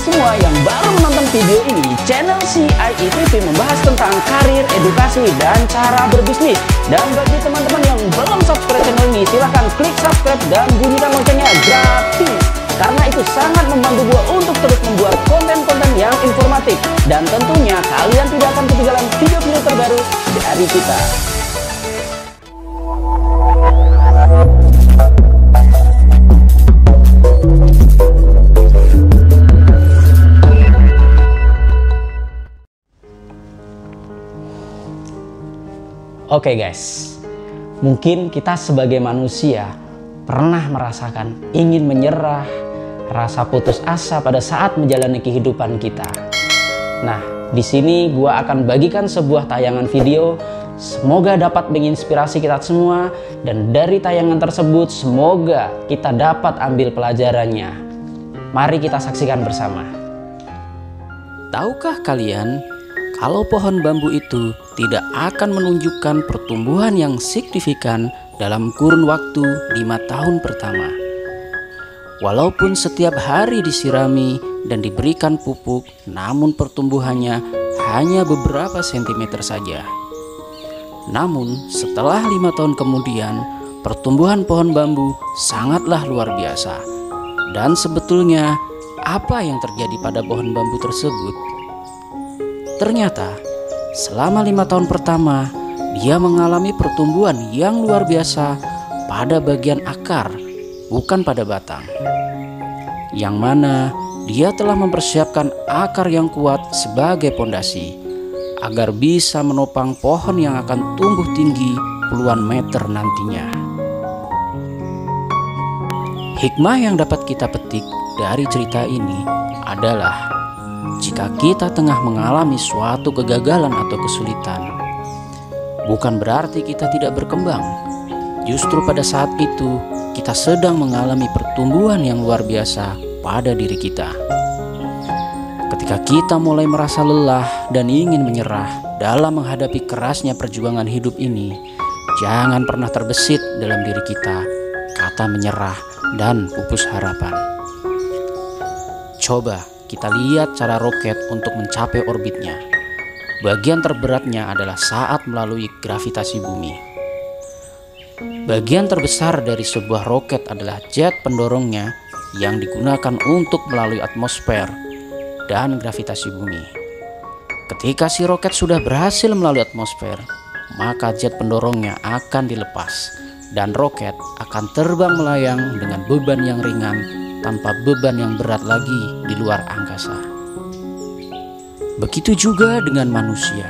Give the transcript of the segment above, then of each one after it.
semua yang baru menonton video ini, channel CIE TV membahas tentang karir, edukasi, dan cara berbisnis. Dan bagi teman-teman yang belum subscribe channel ini, silahkan klik subscribe dan bunyikan loncengnya gratis. Karena itu sangat membantu gue untuk terus membuat konten-konten yang informatif. Dan tentunya kalian tidak akan ketinggalan video-video terbaru dari kita. Oke guys, mungkin kita sebagai manusia pernah merasakan ingin menyerah, rasa putus asa pada saat menjalani kehidupan kita. Nah, di sini gua akan bagikan sebuah tayangan video, semoga dapat menginspirasi kita semua, dan dari tayangan tersebut semoga kita dapat ambil pelajarannya. Mari kita saksikan bersama. Tahukah kalian kalau pohon bambu itu tidak akan menunjukkan pertumbuhan yang signifikan dalam kurun waktu 5 tahun pertama? Walaupun setiap hari disirami dan diberikan pupuk, namun pertumbuhannya hanya beberapa sentimeter saja. Namun setelah 5 tahun kemudian, pertumbuhan pohon bambu sangatlah luar biasa. Dan sebetulnya apa yang terjadi pada pohon bambu tersebut? Ternyata selama 5 tahun pertama dia mengalami pertumbuhan yang luar biasa pada bagian akar, bukan pada batang. Yang mana dia telah mempersiapkan akar yang kuat sebagai pondasi agar bisa menopang pohon yang akan tumbuh tinggi puluhan meter nantinya. Hikmah yang dapat kita petik dari cerita ini adalah jika kita tengah mengalami suatu kegagalan atau kesulitan, bukan berarti kita tidak berkembang. Justru pada saat itu kita sedang mengalami pertumbuhan yang luar biasa pada diri kita. Ketika kita mulai merasa lelah dan ingin menyerah dalam menghadapi kerasnya perjuangan hidup ini, jangan pernah terbesit dalam diri kita kata menyerah dan pupus harapan. Coba kita lihat cara roket untuk mencapai orbitnya. Bagian terberatnya adalah saat melalui gravitasi bumi. Bagian terbesar dari sebuah roket adalah jet pendorongnya yang digunakan untuk melalui atmosfer dan gravitasi bumi. Ketika si roket sudah berhasil melalui atmosfer, maka jet pendorongnya akan dilepas dan roket akan terbang melayang dengan beban yang ringan tanpa beban yang berat lagi di luar angkasa. Begitu juga dengan manusia.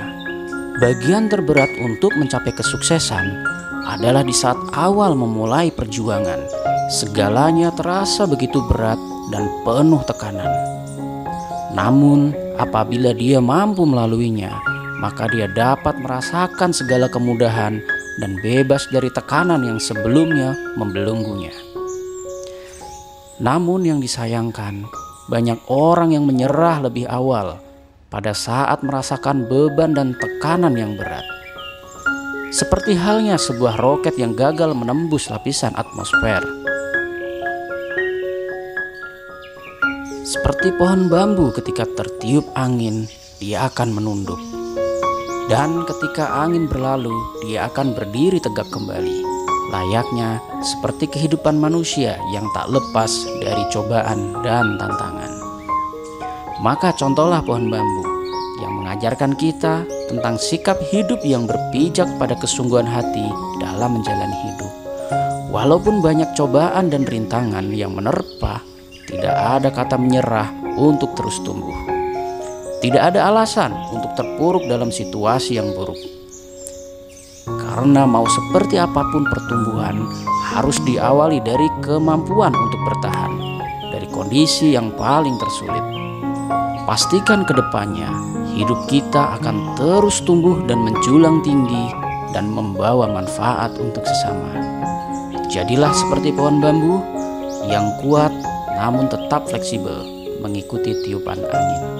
Bagian terberat untuk mencapai kesuksesan adalah di saat awal memulai perjuangan. Segalanya terasa begitu berat dan penuh tekanan. Namun apabila dia mampu melaluinya, maka dia dapat merasakan segala kemudahan dan bebas dari tekanan yang sebelumnya membelenggunya. Namun yang disayangkan, banyak orang yang menyerah lebih awal pada saat merasakan beban dan tekanan yang berat. Seperti halnya sebuah roket yang gagal menembus lapisan atmosfer. Seperti pohon bambu ketika tertiup angin, dia akan menunduk. Dan ketika angin berlalu, dia akan berdiri tegak kembali. Layaknya seperti kehidupan manusia yang tak lepas dari cobaan dan tantangan. Maka contohlah pohon bambu yang mengajarkan kita tentang sikap hidup yang berpijak pada kesungguhan hati dalam menjalani hidup. Walaupun banyak cobaan dan rintangan yang menerpa, tidak ada kata menyerah untuk terus tumbuh. Tidak ada alasan untuk terpuruk dalam situasi yang buruk. Karena mau seperti apapun pertumbuhan harus diawali dari kemampuan untuk bertahan dari kondisi yang paling tersulit. Pastikan ke depannya hidup kita akan terus tumbuh dan menjulang tinggi dan membawa manfaat untuk sesama. Jadilah seperti pohon bambu yang kuat namun tetap fleksibel mengikuti tiupan angin.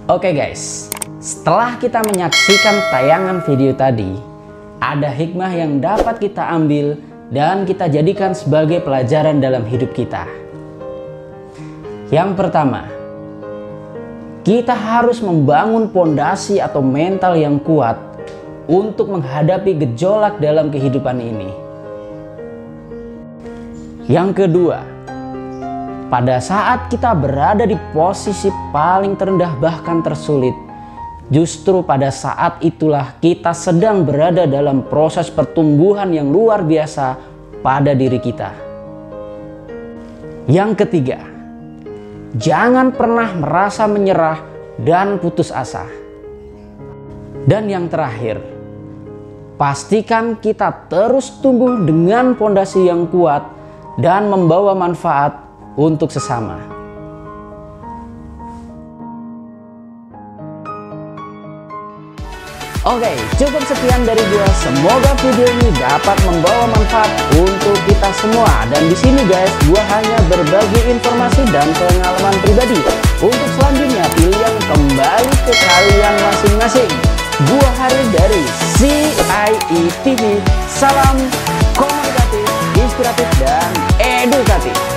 Oke guys, setelah kita menyaksikan tayangan video tadi, ada hikmah yang dapat kita ambil dan kita jadikan sebagai pelajaran dalam hidup kita. Yang pertama, kita harus membangun pondasi atau mental yang kuat untuk menghadapi gejolak dalam kehidupan ini. Yang kedua, pada saat kita berada di posisi paling terendah bahkan tersulit, justru pada saat itulah kita sedang berada dalam proses pertumbuhan yang luar biasa pada diri kita. Yang ketiga, jangan pernah merasa menyerah dan putus asa. Dan yang terakhir, pastikan kita terus tumbuh dengan pondasi yang kuat dan membawa manfaat untuk sesama. Oke, cukup sekian dari gua. Semoga video ini dapat membawa manfaat untuk kita semua. Dan di sini guys, gua hanya berbagi informasi dan pengalaman pribadi. Untuk selanjutnya, pilihan kembali ke kalian masing-masing. Gua Hari dari CIE TV. Salam komunikatif, inspiratif, dan edukatif.